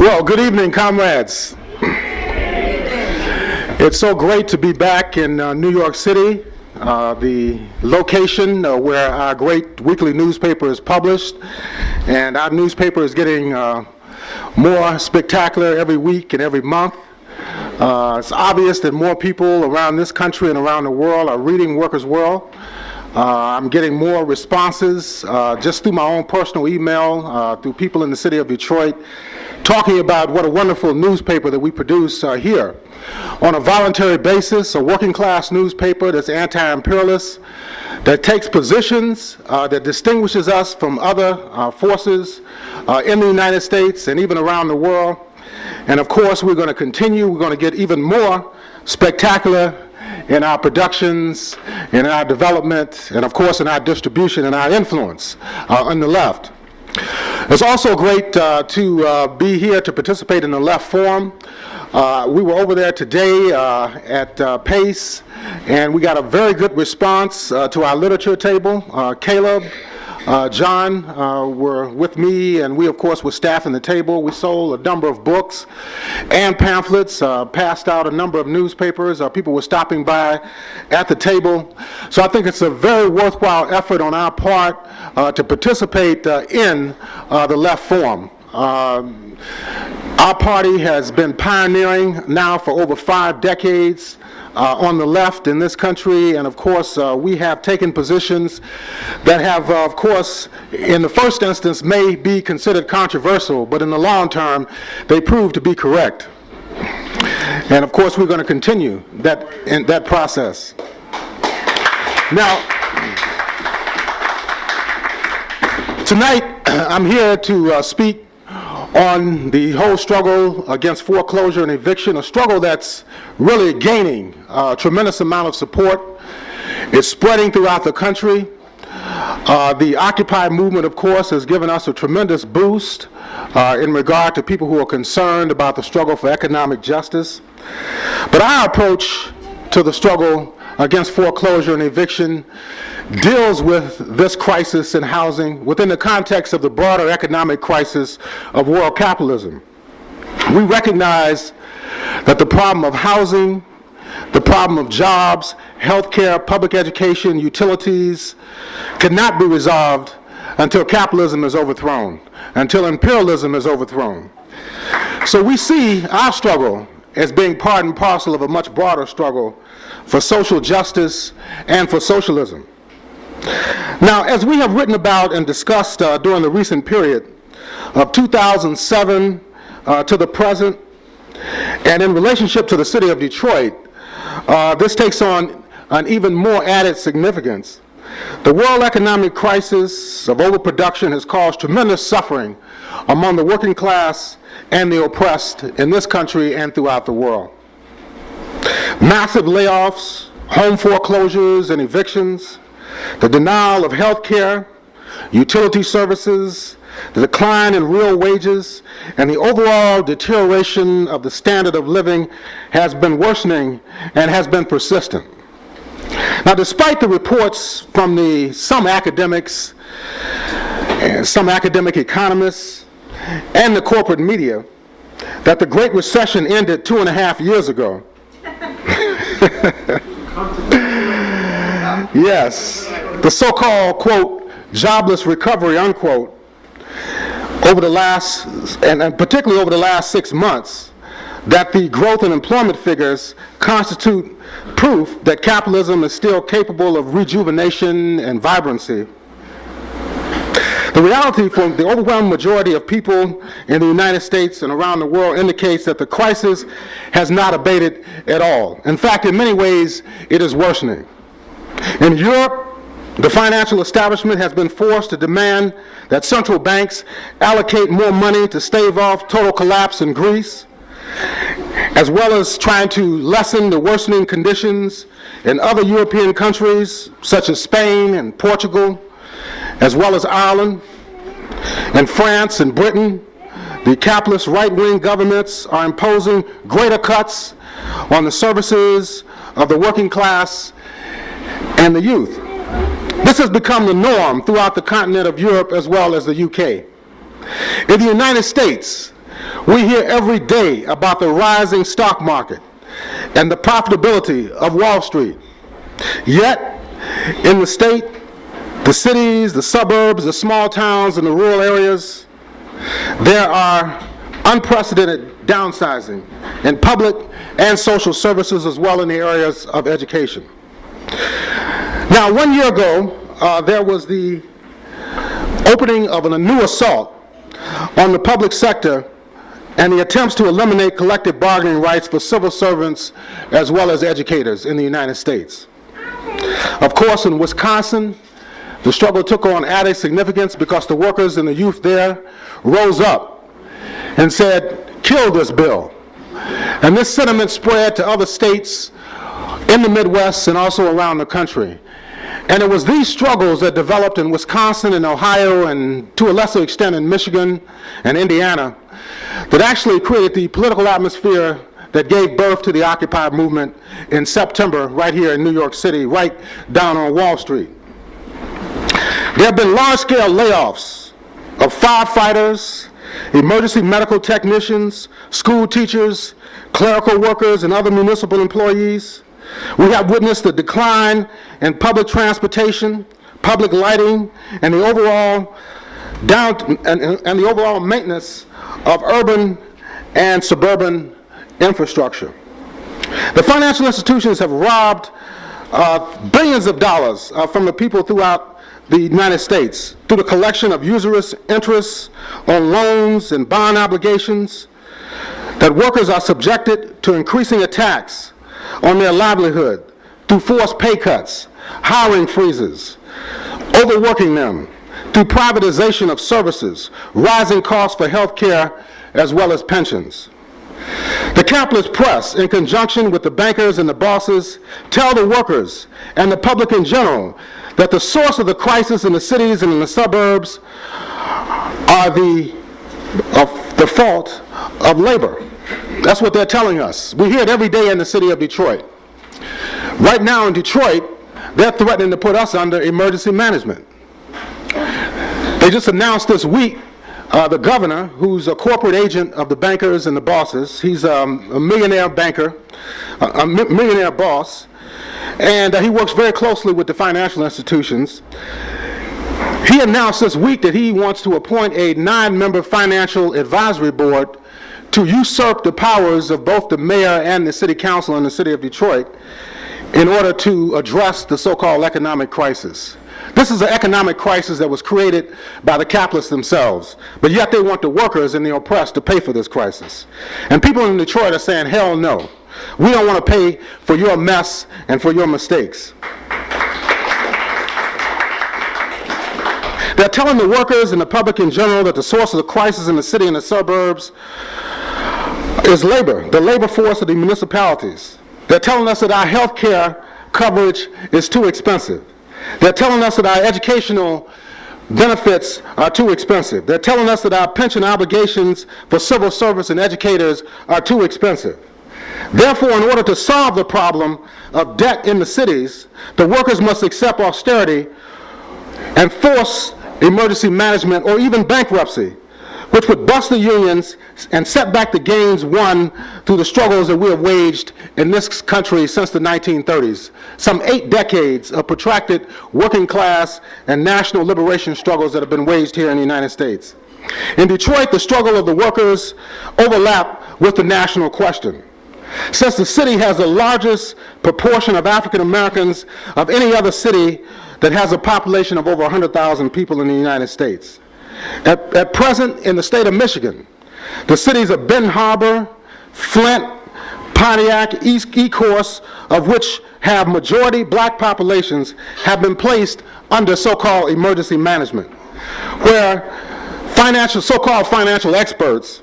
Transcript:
Well, good evening, comrades. It's so great to be back in New York City, the location where our great weekly newspaper is published. And our newspaper is getting more spectacular every week and every month. It's obvious that more people around this country and around the world are reading Workers' World. I'm getting more responses just through my own personal email, through people in the city of Detroit, talking about what a wonderful newspaper that we produce here. On a voluntary basis, a working class newspaper that's anti-imperialist, that takes positions that distinguishes us from other forces in the United States and even around the world. And of course, we're going to continue. We're going to get even more spectacular in our productions, in our development, and of course in our distribution and our influence on the left. It's also great to be here to participate in the Left Forum. We were over there today at PACE, and we got a very good response to our literature table. Caleb, John were with me, and we of course were staffing the table. We sold a number of books and pamphlets, passed out a number of newspapers. People were stopping by at the table. So I think it's a very worthwhile effort on our part to participate in the Left Forum. Our party has been pioneering now for over 5 decades on the left in this country, and of course we have taken positions that have, of course, in the first instance may be considered controversial, but in the long term they prove to be correct. And of course we're going to continue that process. Now, tonight I'm here to speak on the whole struggle against foreclosure and eviction, a struggle that's really gaining a tremendous amount of support. It's spreading throughout the country. The Occupy movement, of course, has given us a tremendous boost in regard to people who are concerned about the struggle for economic justice. But our approach to the struggle against foreclosure and eviction deals with this crisis in housing within the context of the broader economic crisis of world capitalism. We recognize that the problem of housing, the problem of jobs, healthcare, public education, utilities cannot be resolved until capitalism is overthrown, until imperialism is overthrown. So we see our struggle as being part and parcel of a much broader struggle for social justice and for socialism. Now, as we have written about and discussed during the recent period of 2007 to the present, and in relationship to the city of Detroit, this takes on an even more added significance. The world economic crisis of overproduction has caused tremendous suffering among the working class and the oppressed in this country and throughout the world. Massive layoffs, home foreclosures and evictions, the denial of health care, utility services, the decline in real wages, and the overall deterioration of the standard of living has been worsening and has been persistent. Now, despite the reports from some academics, some academic economists, and the corporate media that the Great Recession ended 2.5 years ago, yes, the so-called, quote, jobless recovery, unquote, over the last, and particularly over the last 6 months, that the growth in employment figures constitute proof that capitalism is still capable of rejuvenation and vibrancy. The reality for the overwhelming majority of people in the United States and around the world indicates that the crisis has not abated at all. In fact, in many ways, it is worsening. In Europe, the financial establishment has been forced to demand that central banks allocate more money to stave off total collapse in Greece, as well as trying to lessen the worsening conditions in other European countries such as Spain and Portugal, as well as Ireland. In France and Britain, the capitalist right-wing governments are imposing greater cuts on the services of the working class and the youth. This has become the norm throughout the continent of Europe as well as the UK. In the United States, We hear every day about the rising stock market and the profitability of Wall Street. Yet, in the state, the cities, the suburbs, the small towns, and the rural areas, there are unprecedented downsizing in public and social services, as well in the areas of education. Now, 1 year ago, there was the opening of a new assault on the public sector and the attempts to eliminate collective bargaining rights for civil servants as well as educators in the United States. Of course, in Wisconsin, the struggle took on added significance because the workers and the youth there rose up and said, "Kill this bill." And this sentiment spread to other states in the Midwest and also around the country. And it was these struggles that developed in Wisconsin and Ohio and to a lesser extent in Michigan and Indiana that actually created the political atmosphere that gave birth to the Occupy movement in September right here in New York City, right down on Wall Street. There have been large-scale layoffs of firefighters, emergency medical technicians, school teachers, clerical workers, and other municipal employees. We have witnessed the decline in public transportation, public lighting, and the overall the overall maintenance of urban and suburban infrastructure. The financial institutions have robbed billions of dollars from the people throughout the United States through the collection of usurious interests on loans and bond obligations, that workers are subjected to increasing attacks on their livelihood through forced pay cuts, hiring freezes, overworking them, through privatization of services, rising costs for health care, as well as pensions. The capitalist press, in conjunction with the bankers and the bosses, tell the workers and the public in general that the source of the crisis in the cities and in the suburbs are the fault of labor. That's what they're telling us. We hear it every day in the city of Detroit. Right now in Detroit, they're threatening to put us under emergency management. They just announced this week the governor, who's a corporate agent of the bankers and the bosses, he's a millionaire banker, a millionaire boss, and he works very closely with the financial institutions. He announced this week that he wants to appoint a 9-member financial advisory board to usurp the powers of both the mayor and the city council in the city of Detroit in order to address the so-called economic crisis. This is an economic crisis that was created by the capitalists themselves, but yet they want the workers and the oppressed to pay for this crisis. And people in Detroit are saying, hell no. We don't want to pay for your mess and for your mistakes. They're telling the workers and the public in general that the source of the crisis in the city and the suburbs is labor, the labor force of the municipalities. They're telling us that our health care coverage is too expensive. They're telling us that our educational benefits are too expensive. They're telling us that our pension obligations for civil service and educators are too expensive. Therefore, in order to solve the problem of debt in the cities, the workers must accept austerity and force emergency management or even bankruptcy, which would bust the unions and set back the gains won through the struggles that we have waged in this country since the 1930s. Some 8 decades of protracted working class and national liberation struggles that have been waged here in the United States. In Detroit, the struggle of the workers overlap with the national question. Since the city has the largest proportion of African Americans of any other city that has a population of over 100,000 people in the United States. At present, in the state of Michigan, the cities of Benton Harbor, Flint, Pontiac, East Ecorse, of which have majority black populations, have been placed under so-called emergency management, where so-called financial experts